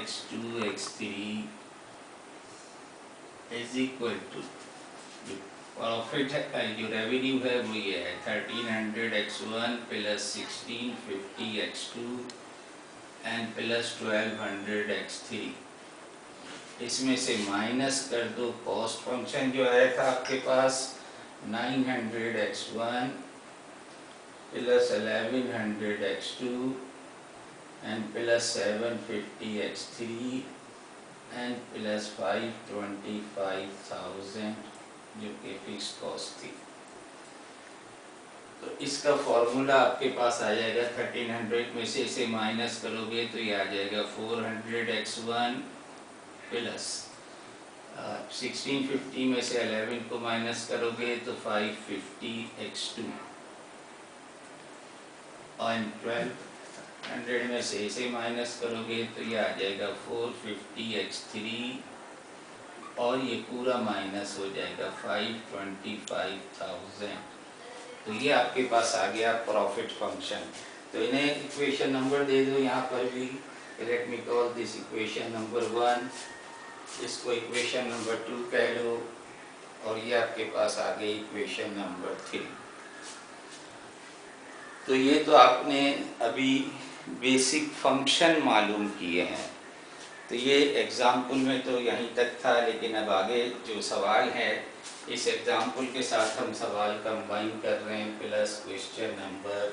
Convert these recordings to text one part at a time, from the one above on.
x2 x3 is equal to profit है जो revenue है वो ये है 1300 x1 plus 1650 x2 and plus 1200 x3। इसमें से माइनस कर दो कॉस्ट फंक्शन जो आया था आपके पास 900 x1 plus 1100 x2 and plus 750 x3 and plus 525,000 जो कि फिक्स कॉस्ट थी। तो इसका फॉर्मूला आपके पास आ जाएगा 1300 में से इसे माइनस करोगे तो ये आ जाएगा 400 x1 प्लस 1650 में से 11 को माइनस करोगे तो 550 x2 और 1200 में से इसे माइनस करोगे तो ये आ जाएगा 450 x3 और ये पूरा माइनस हो जाएगा 525,000। तो ये आपके पास आ गया प्रॉफिट फंक्शन। तो इन्हें इक्वेशन नंबर दे दो यहाँ पर भी। Let me call this equation number 1, इसको इक्वेशन नंबर 2 कह लो और ये आपके पास आ गई इक्वेशन नंबर 3। तो ये तो आपने अभी बेसिक फंक्शन मालूम किए हैं। तो ये एग्जाम्पल में तो यहीं तक था, लेकिन अब आगे जो सवाल है इस एग्जाम्पल के साथ हम सवाल कंबाइन कर रहे हैं प्लस क्वेश्चन नंबर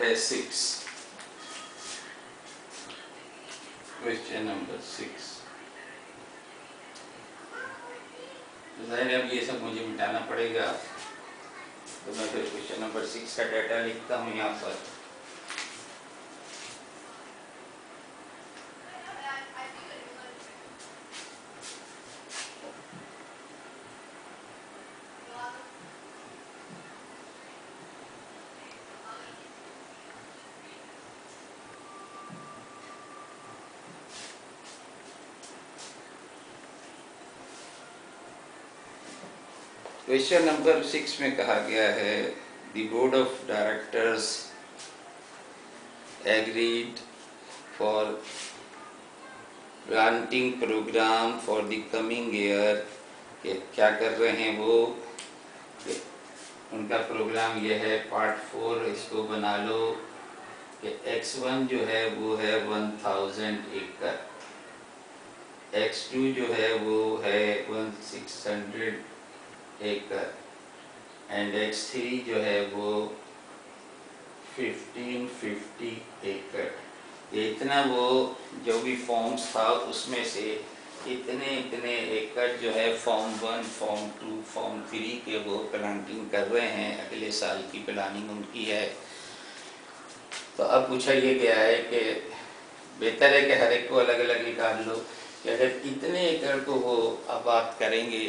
है 6। Question number 6। ज़ाहिर है अब ये सब मुझे मिटाना पड़ेगा, तो मैं फिर क्वेश्चन नंबर 6 का डाटा लिखता हूँ यहाँ पर। क्वेश्चन नंबर 6 में कहा गया है the board of directors agreed for granting program for the coming year. क्या कर रहे हैं वो, उनका प्रोग्राम ये है पार्ट 4 इसको बना लो कि x1 जो है वो है 1000 एकड़, x2 जो है वो है 1600 एकड़ एंड x3 जो है वो 1550 एकड़। इतना वो जो भी फॉर्म्स था उसमें से इतने इतने एकड़ जो है फॉर्म 1 फॉर्म 2 फॉर्म 3 के वो प्लांटिंग कर रहे हैं, अगले साल की प्लानिंग उनकी है। तो अब पूछा ये गया है कि बेहतर है कि हर एक को अलग अलग निकाल लो कि अगर इतने एकड़ को वो आबाद करेंगे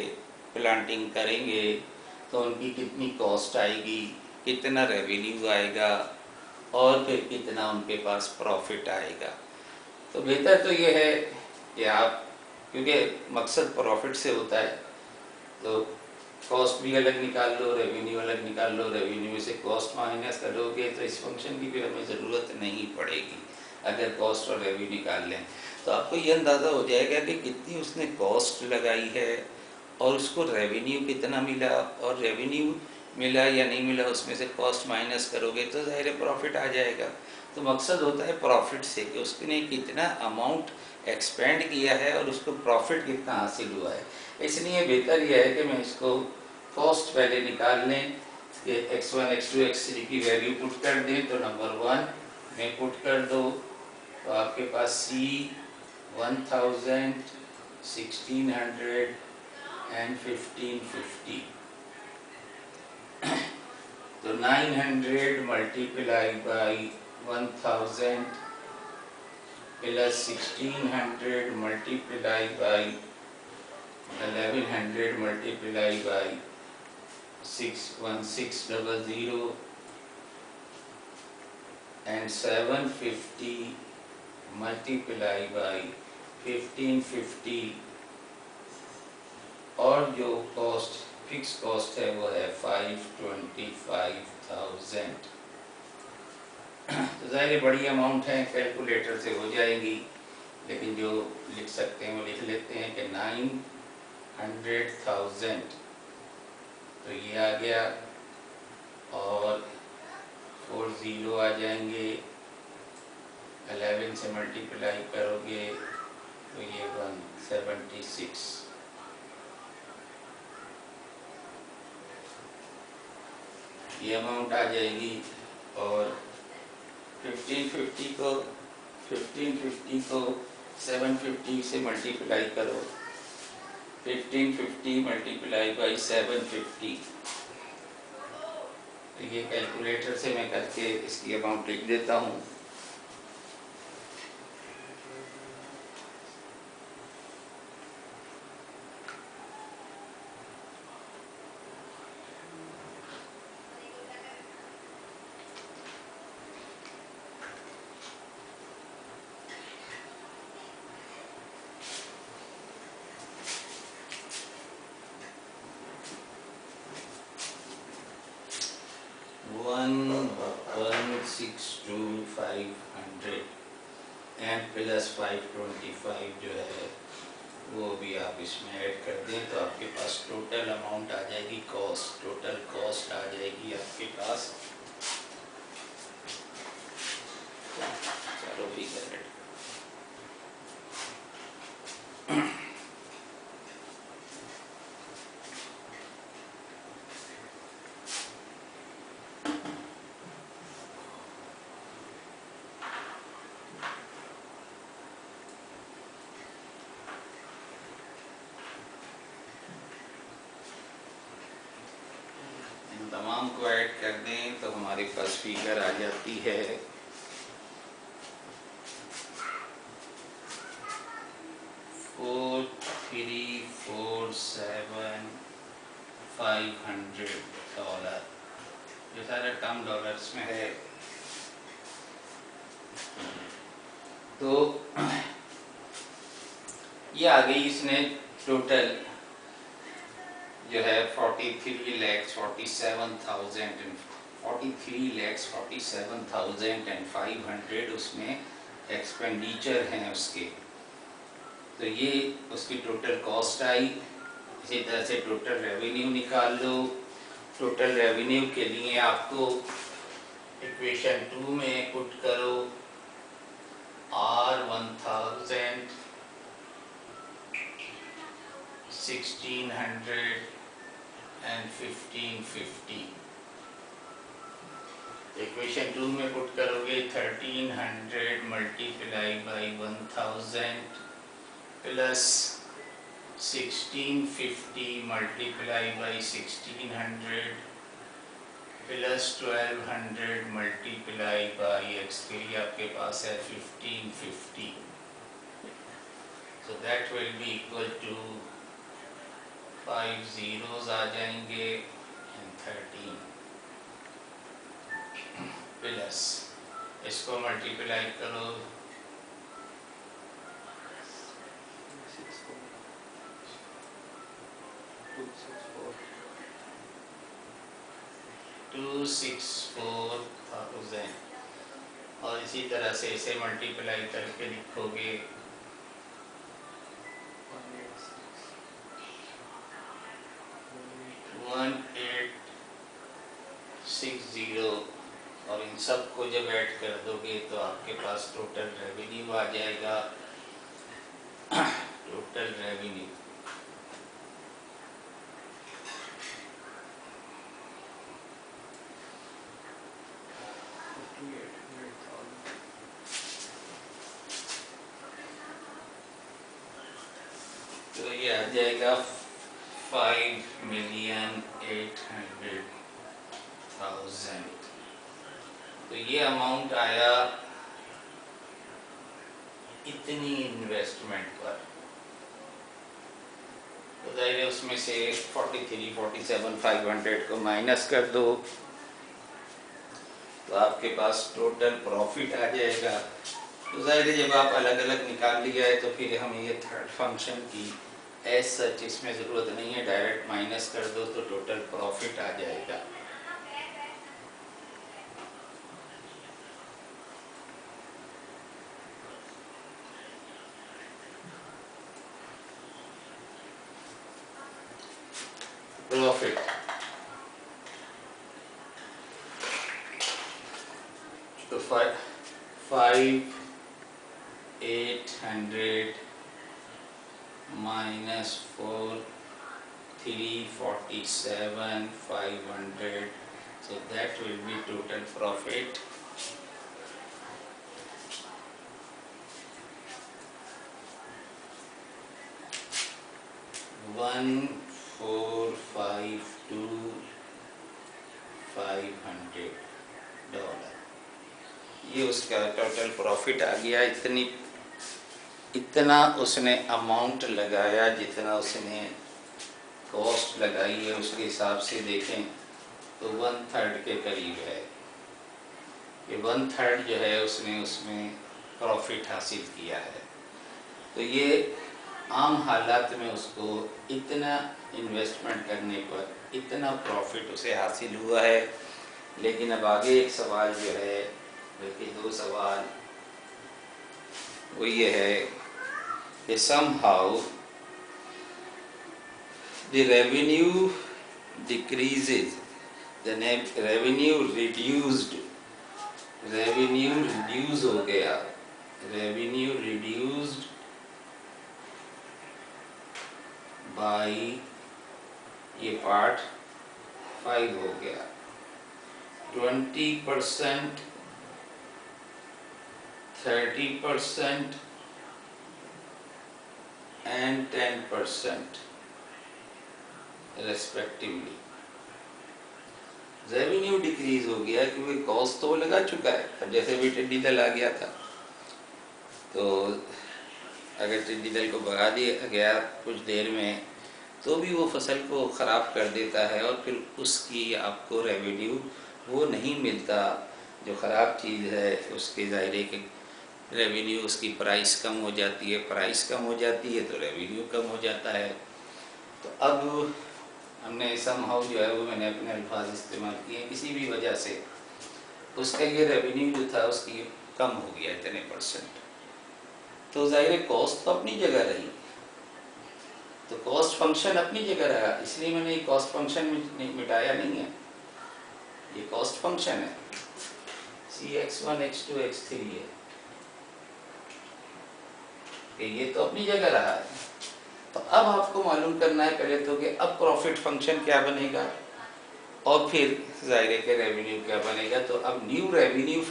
प्लांटिंग करेंगे तो उनकी कितनी कॉस्ट आएगी, कितना रेवेन्यू आएगा और फिर कितना उनके पास प्रॉफिट आएगा। तो बेहतर तो ये है कि आप, क्योंकि मकसद प्रॉफिट से होता है, तो कॉस्ट भी अलग निकाल लो रेवेन्यू अलग निकाल लो, रेवेन्यू से कॉस्ट माइनस करोगे तो इस फंक्शन की फिर हमें ज़रूरत नहीं पड़ेगी। अगर कॉस्ट और रेवेन्यू निकाल लें तो आपको ये अंदाज़ा हो जाएगा कि कितनी उसने कॉस्ट लगाई है और उसको रेवेन्यू कितना मिला, और रेवेन्यू मिला या नहीं मिला उसमें से कॉस्ट माइनस करोगे तो ज़ाहिर प्रॉफिट आ जाएगा। तो मकसद होता है प्रॉफिट से कि उसने कितना अमाउंट एक्सपेंड किया है और उसको प्रॉफिट कितना हासिल हुआ है। इसलिए बेहतर यह है कि मैं इसको कॉस्ट पहले निकाल लें कि x1 x2 x3 की वैल्यू पुट कर दें। तो नंबर 1 में पुट कर दो तो आपके पास C 1000 1600 and 1550। तो 900 multiplied by 1000 plus 1600 multiplied by 1100 multiplied by 61600 and 750 multiplied by 1550 और जो कॉस्ट फिक्स कॉस्ट है वो है 525,000। तो ज़ाहिर बड़ी अमाउंट है, कैलकुलेटर से हो जाएगी, लेकिन जो लिख सकते हैं वो लिख लेते हैं कि 900,000। तो ये आ गया और 4 ज़ीरो आ जाएंगे, 11 से मल्टीप्लाई करोगे तो ये 176। ये अमाउंट आ जाएगी। और 1550 को 750 से मल्टीप्लाई करो, 1550 मल्टीप्लाई बाई 750। तो ये कैलकुलेटर से मैं करके इसकी अमाउंट लिख देता हूँ। एंड प्लस 525 जो है वो भी आप इसमें ऐड कर दें तो आपके पास टोटल अमाउंट आ जाएगी, टोटल कॉस्ट आ जाएगी आपके पास। चलो फिगर ऐड। तमाम को ऐड कर दें तो हमारे पास फिगर आ जाती है 4347,500 डॉलर। ये सारा टर्म डॉलर्स में है। तो ये आ गई इसने टोटल जो है 43,47,500 उसमें एक्सपेंडिचर हैं उसके। तो ये उसकी टोटल कॉस्ट आई। इसी तरह से टोटल रेवेन्यू निकाल लो। टोटल रेवेन्यू के लिए आपको इक्वेशन 2 में पुट करो R1000 1600 and 1550। इक्वेशन 2 में पुट करोगे 1300 multiply by 1000 plus 1650 multiply by 1600 plus 1200 multiply by x3 आपके पास है 1550। So that will be equal to 5 zeros आ जाएंगे एंड 13 प्लस इसको मल्टीप्लाई करो 264,000 और इसी तरह से इसे मल्टीप्लाई करके लिखोगे 1860 और इन सब को जब ऐड कर दोगे तो आपके पास टोटल रेवेन्यू आ जाएगा। टोटल रेवेन्यू तो ये आ जाएगा 5,800,000। तो ये अमाउंट आया इतनी इन्वेस्टमेंट पर। तो जाहिर है उसमें से 43,47,500 को माइनस कर दो तो आपके पास टोटल प्रॉफिट आ जाएगा तो ज़ाहिर है जब आप अलग अलग निकाल लिया है तो फिर हमें ये थर्ड फंक्शन की एज सच इसमें ज़रूरत नहीं है, डायरेक्ट माइनस कर दो तो टोटल प्रॉफिट आ जाएगा। प्रॉफिट तो 5,800 minus 4,347,500, so that will be total profit 1,452,500 ये उसका टोटल प्रॉफिट आ गया। इतना उसने अमाउंट लगाया जितना उसने कॉस्ट लगाई है, उसके हिसाब से देखें तो 1/3 के करीब है। ये 1/3 जो है उसने उसमें प्रॉफिट हासिल किया है। तो ये आम हालात में उसको इतना इन्वेस्टमेंट करने पर इतना प्रॉफिट उसे हासिल हुआ है। लेकिन अब आगे एक सवाल जो है, बल्कि दो सवाल, वो ये है कि somehow the revenue decreases, the revenue reduce हो गया, revenue reduced by ये पार्ट 5 हो गया, 20%, 30% and 10% रेस्पेक्टिवली। रेवेन्यू डिक्रीज हो गया क्योंकि कॉस्ट तो लगा चुका है। अब जैसे भी टिड्डी दल आ गया था, तो अगर टिड्डी दल को भगा दिया गया कुछ देर में तो भी वो फसल को ख़राब कर देता है और फिर उसकी आपको रेवेन्यू वो नहीं मिलता। जो ख़राब चीज़ है उसके ज़ाहिर है कि रेवेन्यू, उसकी प्राइस कम हो जाती है, प्राइस कम हो जाती है तो रेवेन्यू कम हो जाता है। तो अब हमने समहाउ जो है वो मैंने अपने अल्फाज इस्तेमाल किए, किसी भी वजह से उसका ये रेवेन्यू जो था उसकी कम हो गया इतने %। तो ज़ाहिर कॉस्ट तो अपनी जगह रही, तो कॉस्ट फंक्शन अपनी जगह रहा, इसलिए मैंने ये कॉस्ट फंक्शन मिटाया नहीं है। ये कॉस्ट फंक्शन है, Cx1 x2 x3 है कि ये तो अपनी जगह रहा है। तो अब आपको मालूम करना है पहले तो कि अब प्रॉफिट फंक्शन क्या बनेगा और फिर ज़ाहिर है कि रेवेन्यू क्या बनेगा। तो अब न्यू रेवेन्यू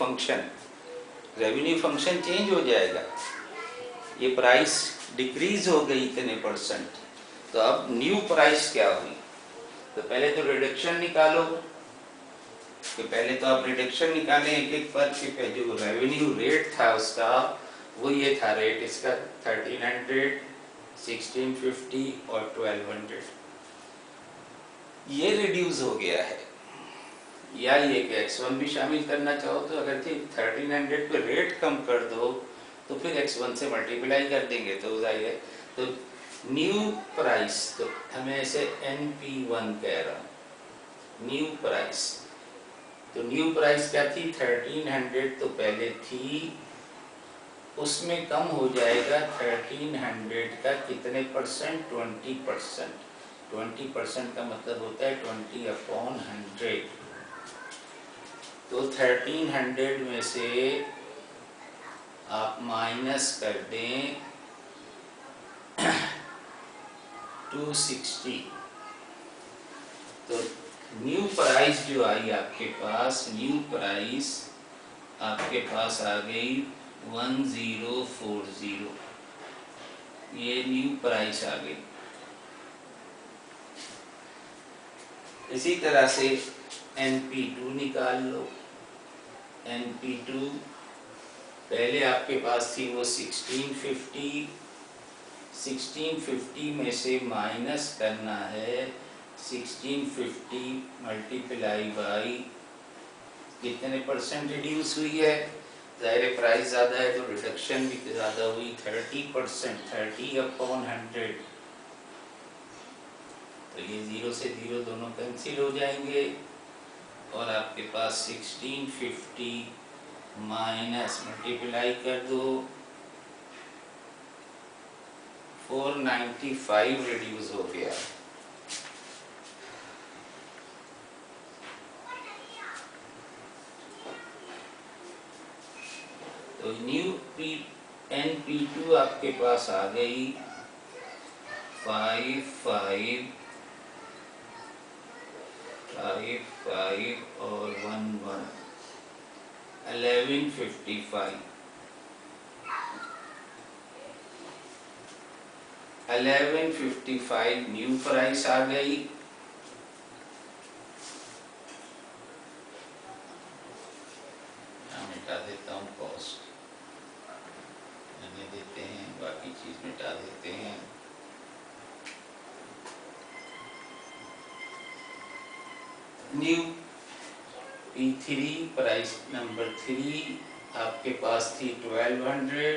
फंक्शन चेंज हो जाएगा। ये प्राइस डिक्रीज हो गई इतने %, तो अब न्यू प्राइस क्या हुई। तो पहले तो रिडक्शन निकालो, कि पहले तो आप रिडक्शन निकालें एक पर कि जो रेवेन्यू रेट था उसका वो ये था, रेट इसका 1300, 1650 और 1200, ये रिड्यूस हो गया है। या ये कि x1 भी शामिल करना चाहो तो अगर 1300 पे रेट कम कर दो तो फिर x1 से मल्टीप्लाई कर देंगे तो जाहिर है। तो न्यू प्राइस, तो हमें इसे NP1 कह रहा हूँ, न्यू प्राइस। तो न्यू प्राइस क्या थी, 1300 तो पहले थी, उसमें कम हो जाएगा 1300 का कितने %, 20%। 20% का मतलब होता है 20/100। तो 1300 में से आप माइनस कर दें 260, तो न्यू प्राइस जो आई आपके पास, न्यू प्राइस आपके पास आ गई 1040, ये न्यू प्राइस आ गई। इसी तरह से NP2 निकाल लो। NP2 पहले आपके पास थी वो 1650 में से माइनस करना है 1650 मल्टीप्लाई बाई कितने % रिड्यूस हुई है, ज़ाहिर प्राइस ज़्यादा है तो रिडक्शन भी ज़्यादा हुई 30%, 30/100। तो ये 0 से 0 दोनों कैंसिल हो जाएंगे और आपके पास 1650 माइनस मल्टीप्लाई कर दो 495 रिड्यूस हो गया। तो न्यू NP2 आपके पास आ गई 5 और 1155 1155 न्यू प्राइस आ गई। मिटा देता हूँ कॉस्ट, रहने देते हैं, बाकी चीज मिटा देते हैं। न्यू P3 प्राइस नंबर 3 आपके पास थी 1200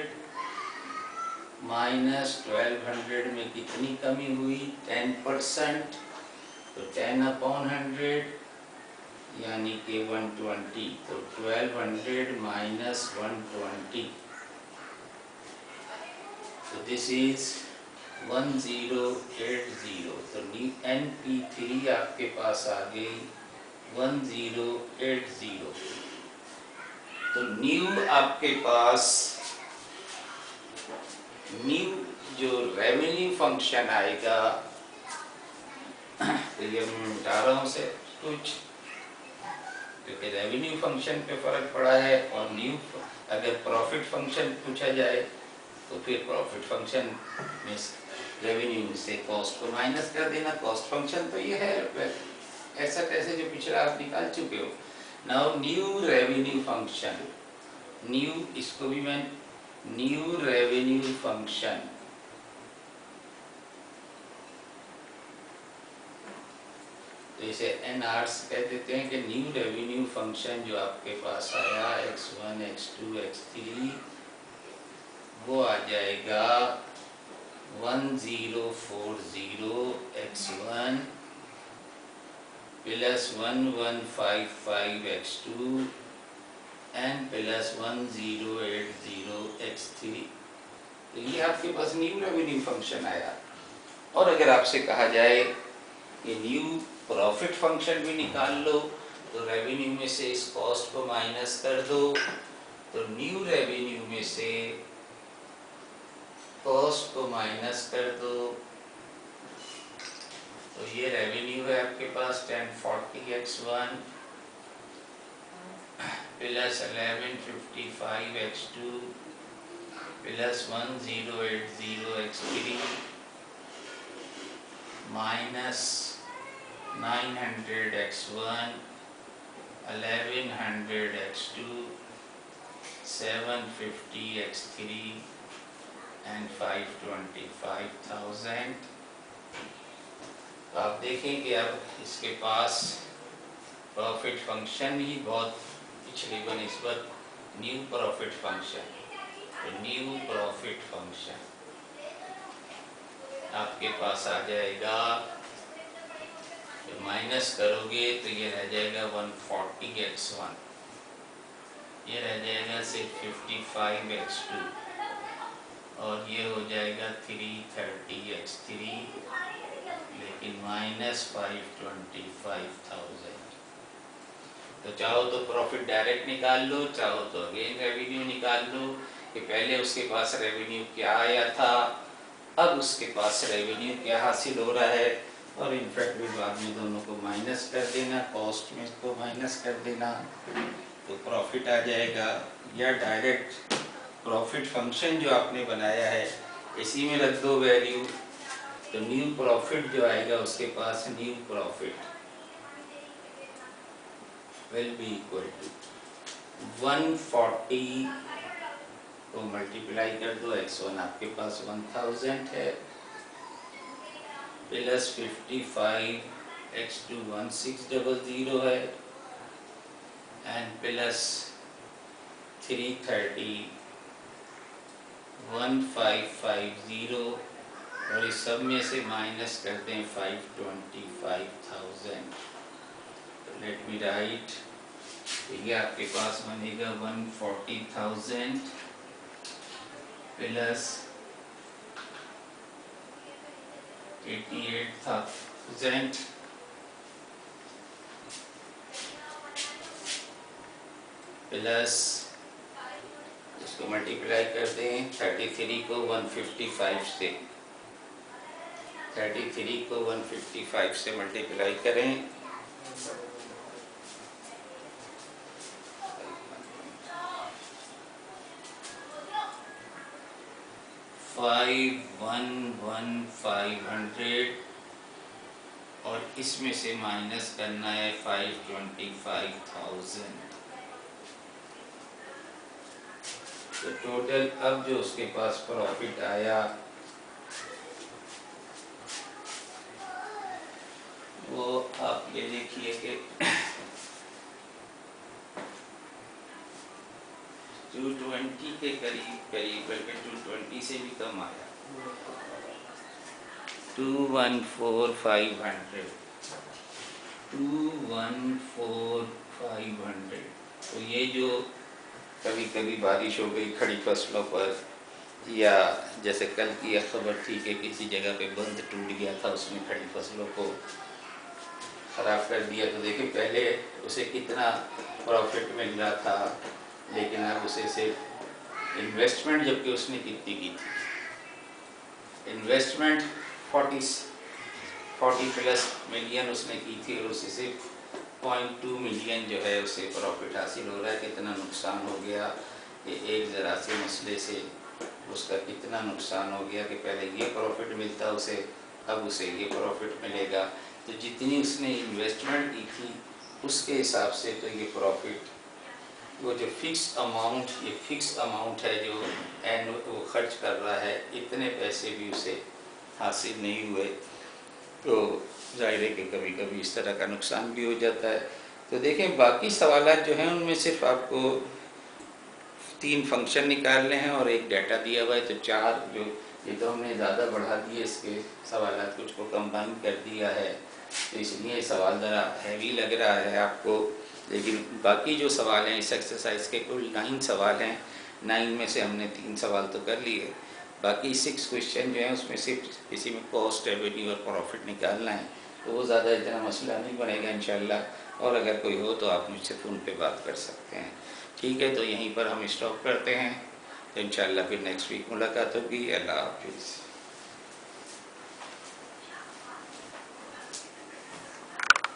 माइनस 1200 में कितनी कमी हुई 10%, तो 10/100 यानी कि 120। तो 1200 माइनस 120, तो दिस इज 1080। तो NP3 आपके पास आ गई 1080। तो न्यू आपके पास न्यू जो रेवेन्यू फंक्शन आएगा, तो ये मैं मिटा रहा हूँ से कुछ, क्योंकि रेवेन्यू फंक्शन पे फर्क पड़ा है। और न्यू अगर प्रॉफिट फंक्शन पूछा जाए तो फिर प्रॉफिट फंक्शन में रेवेन्यू से कॉस्ट को माइनस कर देना। कॉस्ट फंक्शन तो ये है ऐसा कैसे जो पिछला आप निकाल चुके हो। Now new revenue function, new इसको भी मैं न्यू रेवेन्यू फंक्शन, तो इसे NRs कह देते हैं कि न्यू रेवेन्यू फंक्शन जो आपके पास आया x1 x2 x3 वो आ जाएगा 1040 x1 plus 1155 x2 and plus 1080 x3। तो ये आपके पास न्यू रेवेन्यू फंक्शन आया। और अगर आपसे कहा जाए कि न्यू प्रॉफिट फंक्शन भी निकाल लो, तो रेवेन्यू में से इस कॉस्ट को माइनस कर दो, तो न्यू रेवेन्यू में से कॉस्ट को माइनस कर दो, तो ये रेवेन्यू है आपके पास 1040 x1 plus 1155 x2 plus 1080 x3 minus 900 x1 1100 x2 750 x3 and 525,000। तो आप देखें कि अब इसके पास प्रॉफिट फंक्शन ही बहुत पिछली बनिस्बत न्यू प्रॉफिट फंक्शन, तो न्यू प्रॉफिट फंक्शन आपके पास आ जाएगा, तो माइनस करोगे तो ये रह जाएगा 140 x1, ये रह जाएगा सिर्फ 55 x2 और ये हो जाएगा 330 x3, लेकिन माइनस 525,000। तो चाहो तो प्रॉफिट डायरेक्ट निकाल लो, चाहो तो अगेन रेवेन्यू निकाल लो कि पहले उसके पास रेवेन्यू क्या आया था, अब उसके पास रेवेन्यू क्या हासिल हो रहा है, और इनफैक्ट भी बाद में दोनों को माइनस कर देना, कॉस्ट में इसको माइनस कर देना, तो प्रॉफिट आ जाएगा। या डायरेक्ट प्रॉफिट फंक्शन जो आपने बनाया है इसी में रख दो वैल्यू, तो न्यू प्रॉफिट जो आएगा उसके पास new profit will be equal to 140 को मल्टीप्लाई कर दो, x1 आपके पास 1000 है प्लस 55 x2 1600 है एंड प्लस 330, 1550 और इस सब में से माइनस करते हैं 525,000। लेट मी राइट, ये आपके पास बनेगा 140,000 प्लस 88,000 प्लस इसको मल्टीप्लाई कर दें 33 को 155 से, 33 को 155 से मल्टीप्लाई करें 511,500 और इसमें से माइनस करना है 525,000। तो टोटल अब जो उसके पास प्रॉफिट आया वो आप ये देखिए कि 220 के करीब बल्कि 220 से भी कम आया, 214,500, 214,500। तो ये जो कभी कभी बारिश हो गई खड़ी फसलों पर, या जैसे कल की यह खबर थी कि किसी जगह पे बंद टूट गया था, उसमें खड़ी फसलों को ख़राब कर दिया, तो देखिए पहले उसे कितना प्रॉफिट मिल रहा था, लेकिन अब उसे सिर्फ इन्वेस्टमेंट, जबकि उसने कितनी की थी इन्वेस्टमेंट 40 प्लस मिलियन उसने की थी और उसे सिर्फ 0.2 मिलियन जो है उसे प्रॉफिट हासिल हो रहा है। कितना नुकसान हो गया कि एक ज़रा से मसले से उसका कितना नुकसान हो गया कि पहले ये प्रॉफिट मिलता उसे, अब उसे ये प्रॉफिट मिलेगा। तो जितनी उसने इन्वेस्टमेंट की थी उसके हिसाब से तो ये प्रॉफिट, वो जो फिक्स अमाउंट, ये फिक्स अमाउंट है जो वो खर्च कर रहा है, इतने पैसे भी उसे हासिल नहीं हुए। तो जाहिर है कि कभी कभी इस तरह का नुकसान भी हो जाता है। तो देखें बाकी सवालात जो हैं उनमें सिर्फ आपको 3 फंक्शन निकालने हैं और एक डाटा दिया हुआ है, तो 4 जो ये तो हमने ज़्यादा बढ़ा दिए इसके सवालात, कुछ को कंबाइन कर दिया है, तो इसलिए सवाल ज़रा हैवी लग रहा है आपको। लेकिन बाकी जो सवाल हैं इस एक्सरसाइज के कुल 9 सवाल हैं, 9 में से हमने 3 सवाल तो कर लिए, बाकी 6 क्वेश्चन जो हैं उसमें सिर्फ इसी में कॉस्ट, रेवेन्यू और प्रॉफिट निकालना है, तो वो ज़्यादा इतना मसला नहीं बनेगा इंशाल्लाह। और अगर कोई हो तो आप मुझसे फ़ोन पे बात कर सकते हैं। ठीक है, तो यहीं पर हम स्टॉप करते हैं, तो इंशाल्लाह फिर नेक्स्ट वीक मुलाकात होगी। अल्लाह हाफिज़।